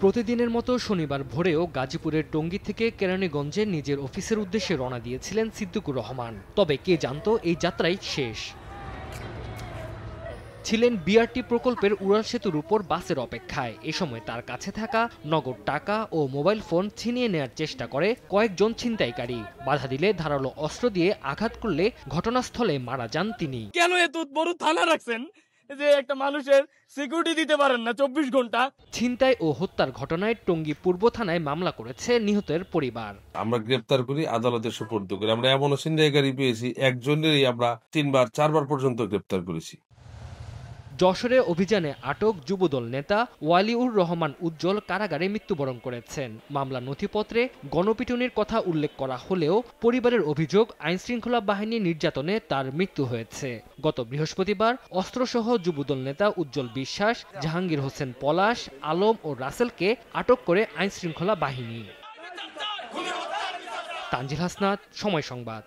প্রতিদিনের মতো শনিবার ভোরেও গাজীপুরের টঙ্গী থেকে কেরানীগঞ্জে নিজের অফিসের উদ্দেশ্যে রওনা দিয়েছিলেন সিদ্দিকুর রহমান। তবে কে জানতো এই যাত্রাই শেষ। ছিলেন বিআরটি প্রকল্পের উড়াল সেতুর উপর বাসের অপেক্ষায়। এ সময় তার কাছে থাকা নগদ টাকা ও মোবাইল ফোন ছিনিয়ে নেয়ার চেষ্টা করে কয়েকজন ছিনতাইকারী। বাধা দিলে ধারালো অস্ত্র দিয়ে আঘাত করলে ঘটনাস্থলে মারা যান তিনি। কেন এত বড় থানা রাখছেন যে একটা মানুষের সিকিউরিটি দিতে পারেন না 24 ঘন্টা? ছিনতাই ও হত্যার ঘটনায় টঙ্গী পূর্ব থানায় মামলা করেছে নিহতের পরিবার। আমরা গ্রেপ্তার করি, আদালতে সোপর্দ করি। আমরা এমন ছিনতাইকারী পেয়েছি, একজনেরই আমরা 3বার 4বার পর্যন্ত গ্রেপ্তার করেছি। যশোরে অভিযানে আটক যুবদল নেতা ওয়ালিউর রহমান উজ্জ্বল কারাগারে মৃত্যুবরণ করেছেন। মামলা নথিপত্রে গণপিটুনির কথা উল্লেখ করা হলেও পরিবারের অভিযোগ আইনশৃঙ্খলা বাহিনীর নির্যাতনে তার মৃত্যু হয়েছে। গত বৃহস্পতিবার অস্ত্রসহ যুবদল নেতা উজ্জ্বল বিশ্বাস, জাহাঙ্গীর হোসেন পলাশ, আলম ও রাসেলকে আটক করে আইনশৃঙ্খলা বাহিনী। তানজিল হাসনাত, সময় সংবাদ।